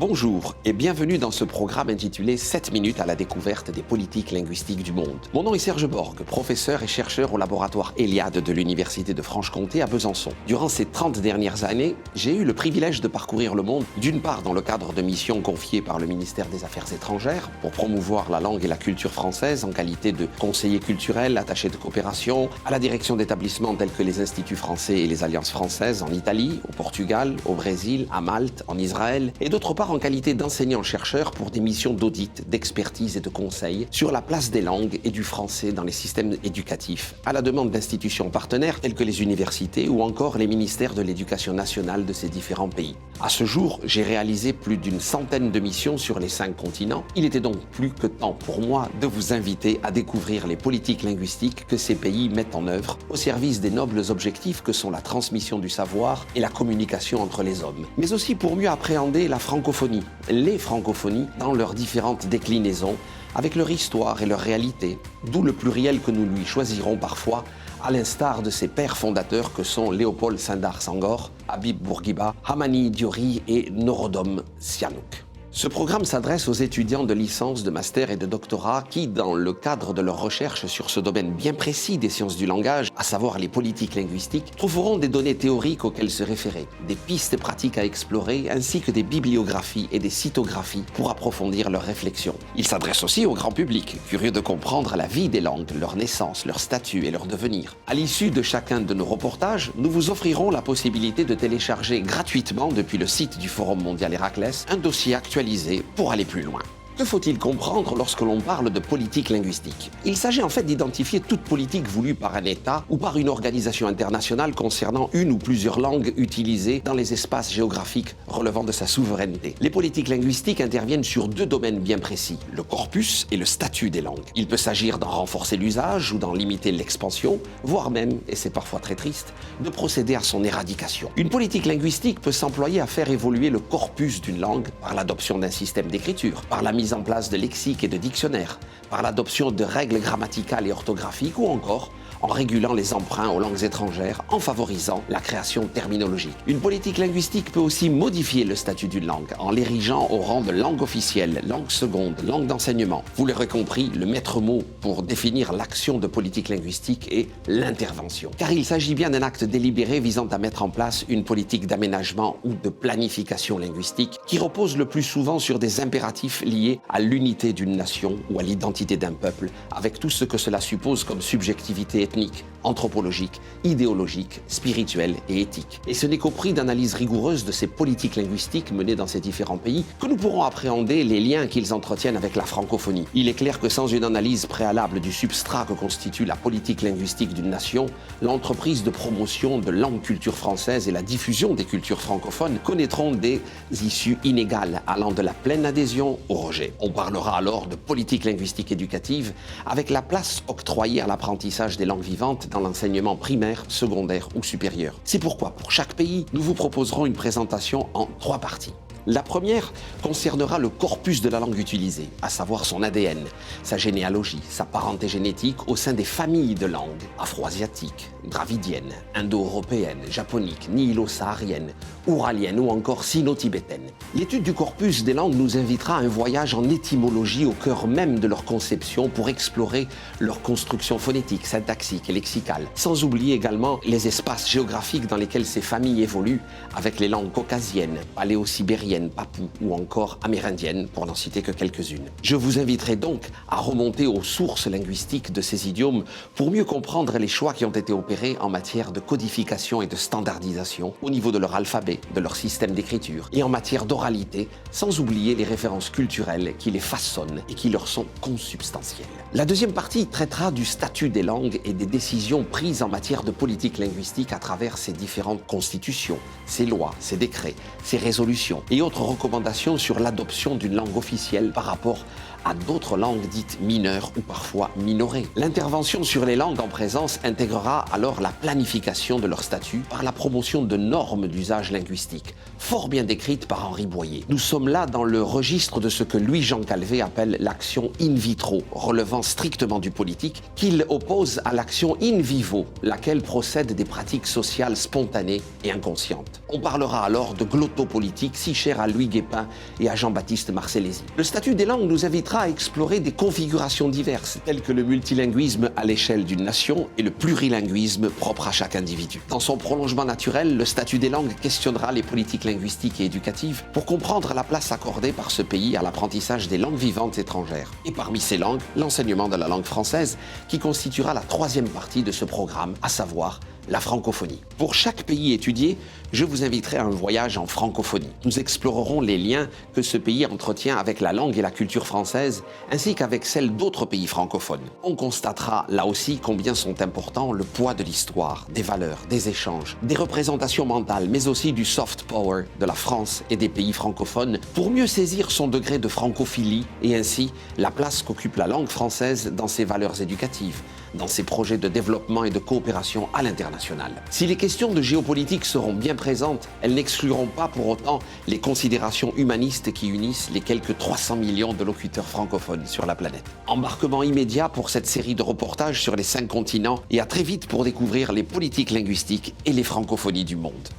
Bonjour et bienvenue dans ce programme intitulé 7 minutes à la découverte des politiques linguistiques du monde. Mon nom est Serge Borg, professeur et chercheur au laboratoire Eliade de l'Université de Franche-Comté à Besançon. Durant ces 30 dernières années, j'ai eu le privilège de parcourir le monde, d'une part dans le cadre de missions confiées par le ministère des Affaires étrangères pour promouvoir la langue et la culture française en qualité de conseiller culturel, attaché de coopération, à la direction d'établissements tels que les Instituts français et les Alliances françaises en Italie, au Portugal, au Brésil, à Malte, en Israël, et d'autre part en qualité d'enseignant-chercheur pour des missions d'audit, d'expertise et de conseil sur la place des langues et du français dans les systèmes éducatifs, à la demande d'institutions partenaires telles que les universités ou encore les ministères de l'Éducation nationale de ces différents pays. À ce jour, j'ai réalisé plus d'une centaine de missions sur les 5 continents. Il était donc plus que temps pour moi de vous inviter à découvrir les politiques linguistiques que ces pays mettent en œuvre au service des nobles objectifs que sont la transmission du savoir et la communication entre les hommes, mais aussi pour mieux appréhender la francophonie, les francophonies dans leurs différentes déclinaisons, avec leur histoire et leur réalité, d'où le pluriel que nous lui choisirons parfois, à l'instar de ses pères fondateurs que sont Léopold Sédar Senghor, Habib Bourguiba, Hamani Diori et Norodom Sihanouk. Ce programme s'adresse aux étudiants de licence, de master et de doctorat qui, dans le cadre de leurs recherches sur ce domaine bien précis des sciences du langage, à savoir les politiques linguistiques, trouveront des données théoriques auxquelles se référer, des pistes pratiques à explorer, ainsi que des bibliographies et des cytographies pour approfondir leurs réflexions. Il s'adresse aussi au grand public, curieux de comprendre la vie des langues, leur naissance, leur statut et leur devenir. À l'issue de chacun de nos reportages, nous vous offrirons la possibilité de télécharger gratuitement depuis le site du Forum mondial Héraclès un dossier actualisé pour aller plus loin. Que faut-il comprendre lorsque l'on parle de politique linguistique? Il s'agit en fait d'identifier toute politique voulue par un État ou par une organisation internationale concernant une ou plusieurs langues utilisées dans les espaces géographiques relevant de sa souveraineté. Les politiques linguistiques interviennent sur 2 domaines bien précis, le corpus et le statut des langues. Il peut s'agir d'en renforcer l'usage ou d'en limiter l'expansion, voire même, et c'est parfois très triste, de procéder à son éradication. Une politique linguistique peut s'employer à faire évoluer le corpus d'une langue par l'adoption d'un système d'écriture, par la mise en place de lexiques et de dictionnaires, par l'adoption de règles grammaticales et orthographiques ou encore en régulant les emprunts aux langues étrangères, en favorisant la création terminologique. Une politique linguistique peut aussi modifier le statut d'une langue en l'érigeant au rang de langue officielle, langue seconde, langue d'enseignement. Vous l'aurez compris, le maître mot pour définir l'action de politique linguistique est l'intervention. Car il s'agit bien d'un acte délibéré visant à mettre en place une politique d'aménagement ou de planification linguistique qui repose le plus souvent sur des impératifs liés à l'unité d'une nation ou à l'identité d'un peuple, avec tout ce que cela suppose comme subjectivité ethnique, anthropologique, idéologique, spirituelle et éthique. Et ce n'est qu'au prix d'analyses rigoureuses de ces politiques linguistiques menées dans ces différents pays que nous pourrons appréhender les liens qu'ils entretiennent avec la francophonie. Il est clair que sans une analyse préalable du substrat que constitue la politique linguistique d'une nation, l'entreprise de promotion de langue culture française et la diffusion des cultures francophones connaîtront des issues inégales allant de la pleine adhésion au rejet. On parlera alors de politique linguistique éducative avec la place octroyée à l'apprentissage des langues vivantes dans l'enseignement primaire, secondaire ou supérieur. C'est pourquoi, pour chaque pays, nous vous proposerons une présentation en 3 parties. La première concernera le corpus de la langue utilisée, à savoir son ADN, sa généalogie, sa parenté génétique au sein des familles de langues afro-asiatiques, dravidiennes, indo-européennes, japoniques, nihilo-sahariennes, ouraliennes ou encore sino-tibétaines. L'étude du corpus des langues nous invitera à un voyage en étymologie au cœur même de leur conception pour explorer leur construction phonétique, syntaxique et lexicale, sans oublier également les espaces géographiques dans lesquels ces familles évoluent avec les langues caucasiennes, paléo-sibériennes, papoues ou encore amérindiennes, pour n'en citer que quelques-unes. Je vous inviterai donc à remonter aux sources linguistiques de ces idiomes pour mieux comprendre les choix qui ont été opérés en matière de codification et de standardisation au niveau de leur alphabet, de leur système d'écriture et en matière d'oralité, sans oublier les références culturelles qui les façonnent et qui leur sont consubstantielles. La deuxième partie traitera du statut des langues et des décisions prises en matière de politique linguistique à travers ces différentes constitutions, ces lois, ces décrets, ces résolutions et autres recommandations sur l'adoption d'une langue officielle par rapport à d'autres langues dites mineures ou parfois minorées. L'intervention sur les langues en présence intégrera alors la planification de leur statut par la promotion de normes d'usage linguistique, fort bien décrites par Henri Boyer. Nous sommes là dans le registre de ce que Louis-Jean Calvé appelle l'action in vitro, relevant strictement du politique, qu'il oppose à l'action in vivo, laquelle procède des pratiques sociales spontanées et inconscientes. On parlera alors de glottopolitique, si chère à Louis Guépin et à Jean-Baptiste Marcellesi. Le statut des langues nous invitera à explorer des configurations diverses, telles que le multilinguisme à l'échelle d'une nation et le plurilinguisme propre à chaque individu. Dans son prolongement naturel, le statut des langues questionnera les politiques linguistiques et éducatives pour comprendre la place accordée par ce pays à l'apprentissage des langues vivantes étrangères. Et parmi ces langues, l'enseignement de la langue française, qui constituera la troisième partie de ce programme, à savoir la francophonie. Pour chaque pays étudié, je vous inviterai à un voyage en francophonie. Nous explorerons les liens que ce pays entretient avec la langue et la culture française, ainsi qu'avec celle d'autres pays francophones. On constatera là aussi combien sont importants le poids de l'histoire, des valeurs, des échanges, des représentations mentales, mais aussi du soft power de la France et des pays francophones pour mieux saisir son degré de francophilie et ainsi la place qu'occupe la langue française dans ses valeurs éducatives, dans ses projets de développement et de coopération à l'international. Si les questions de géopolitique seront bien présentes, elles n'excluront pas pour autant les considérations humanistes qui unissent les quelques 300 millions de locuteurs francophones sur la planète. Embarquement immédiat pour cette série de reportages sur les 5 continents et à très vite pour découvrir les politiques linguistiques et les francophonies du monde.